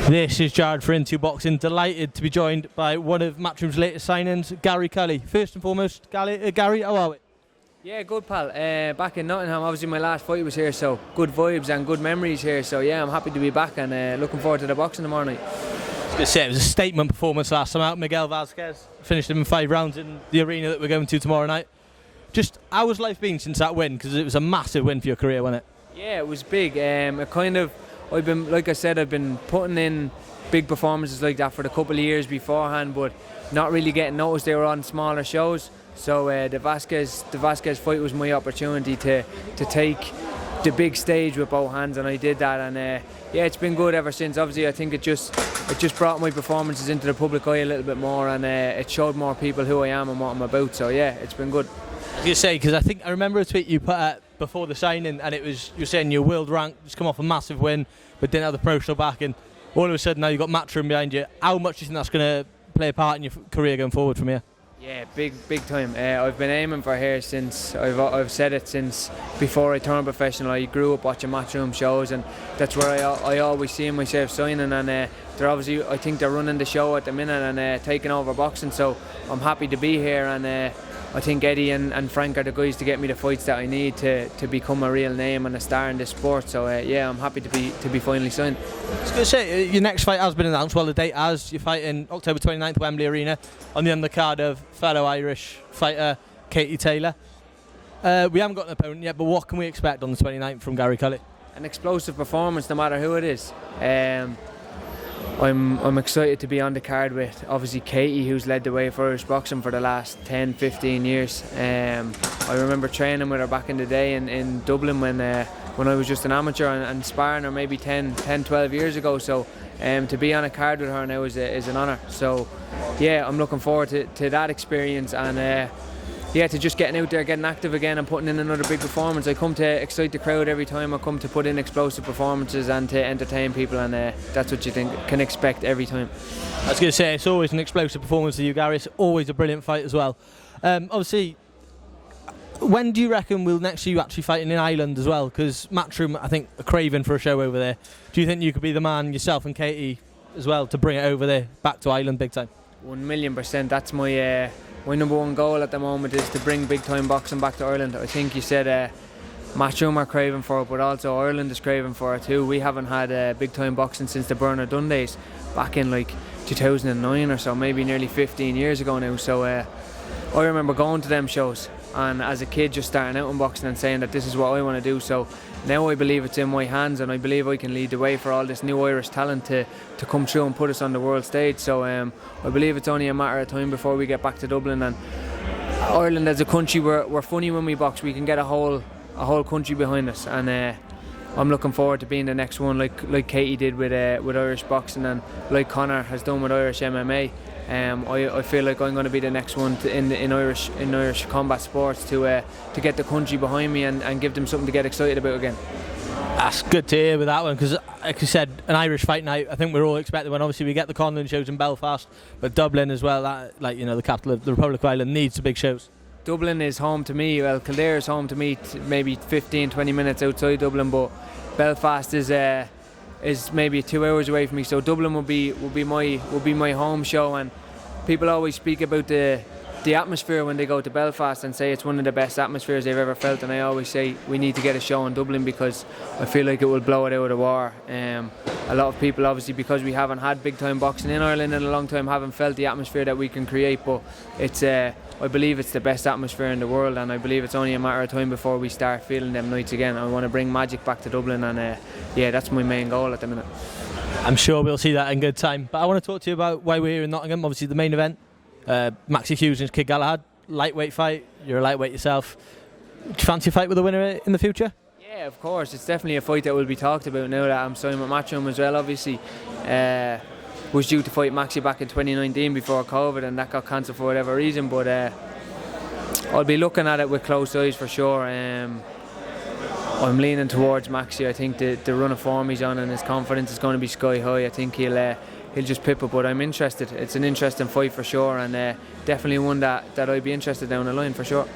This is Jared for Into Boxing. Delighted to be joined by one of Matchroom's latest signings, Cully. First and foremost, Gary, how are we? Yeah, good pal. Back in Nottingham, obviously my last fight was here, so good vibes and good memories here. So yeah, I'm happy to be back and looking forward to the boxing tomorrow night. I was it was a statement performance last time out. Miguel Vasquez finished him in 5 rounds in the arena that we're going to tomorrow night. Just how has life been since that win? Because it was a massive win for your career, wasn't it? Yeah, it was big. I've been putting in big performances like that for the couple of years beforehand, but not really getting noticed. They were on smaller shows. So the Vasquez fight was my opportunity to take the big stage with both hands, and I did that. And yeah, it's been good ever since. Obviously, I think it just brought my performances into the public eye a little bit more, and it showed more people who I am and what I'm about. So yeah, it's been good. I was going to say, because I remember a tweet you put out before the signing, and it was you're saying your world rank just come off a massive win, but didn't have the promotional backing. All of a sudden now you've got Matchroom behind you. How much do you think that's going to play a part in your career going forward from here? Yeah, big time. I've been aiming for here since I've said it since before I turned professional. I grew up watching Matchroom shows, and that's where I always see myself signing. And they're obviously, I think they're running the show at the minute and taking over boxing. So I'm happy to be here, and I think Eddie and Frank are the guys to get me the fights that I need to become a real name and a star in this sport. So yeah, I'm happy to be finally signed. I was going to say, your next fight has been announced. Well, the date has. You're fighting October 29th, Wembley Arena, on the undercard of fellow Irish fighter Katie Taylor. We haven't got an opponent yet, but what can we expect on the 29th from Cully? An explosive performance, no matter who it is. I'm excited to be on the card with obviously Katie, who's led the way for Irish boxing for the last 10-15 years. I remember training with her back in the day in Dublin when I was just an amateur and sparring her maybe 10-12 years ago. So to be on a card with her now is an honour. So yeah, I'm looking forward to that experience, and yeah, to just getting out there, getting active again and putting in another big performance. I come to excite the crowd every time. I come to put in explosive performances and to entertain people, and that's what you can expect every time. I was going to say, it's always an explosive performance for you, Gary. It's always a brilliant fight as well. Obviously, when do you reckon we'll next see you actually fighting in Ireland as well? Because Matchroom, I think, are craving for a show over there. Do you think you could be the man, yourself and Katie, as well, to bring it over there, back to Ireland big time? 1,000,000%. That's my number one goal at the moment, is to bring big time boxing back to Ireland. I think you said Matchroom are craving for it, but also Ireland is craving for it too. We haven't had big time boxing since the Bernard Dunn days back in like 2009 or so, maybe nearly 15 years ago now. So I remember going to them shows, and as a kid just starting out in boxing and saying that this is what I want to do. So now I believe it's in my hands, and I believe I can lead the way for all this new Irish talent to come through and put us on the world stage. So I believe it's only a matter of time before we get back to Dublin. And Ireland as a country, we're funny when we box. We can get a whole country behind us, and I'm looking forward to being the next one, like Katie did with Irish boxing, and like Conor has done with Irish MMA. I feel like I'm going to be the next one in Irish combat sports to get the country behind me and give them something to get excited about again. That's good to hear with that one, because like you said, an Irish fight night, I think we're all expecting one. Obviously we get the Conlon shows in Belfast, but Dublin as well, that, like, you know, the capital of the Republic of Ireland, needs the big shows. Dublin is home to me. Well, Kildare is home to me, maybe 15-20 minutes outside Dublin, but Belfast is maybe 2 hours away from me. So Dublin will be my home show, and people always speak about the atmosphere when they go to Belfast and say it's one of the best atmospheres they've ever felt, and I always say we need to get a show in Dublin because I feel like it will blow it out of the water. A lot of people, obviously, because we haven't had big time boxing in Ireland in a long time, haven't felt the atmosphere that we can create, but it's I believe it's the best atmosphere in the world, and I believe it's only a matter of time before we start feeling them nights again. I want to bring magic back to Dublin, and yeah, that's my main goal at the minute. I'm sure we'll see that in good time, but I want to talk to you about why we're here in Nottingham. Obviously the main event, Maxi Hughes and Hughes Galahad, lightweight fight. You're a lightweight yourself. Do you fancy a fight with a winner in the future? Yeah, of course. It's definitely a fight that will be talked about now that I'm signing with Matchroom as well. Obviously, was due to fight Maxi back in 2019 before COVID, and that got cancelled for whatever reason. But I'll be looking at it with close eyes for sure. I'm leaning towards Maxi. I think the run of form he's on and his confidence is going to be sky high. I think he'll just pip it, but I'm interested. It's an interesting fight for sure, and definitely one that I'd be interested down the line for sure.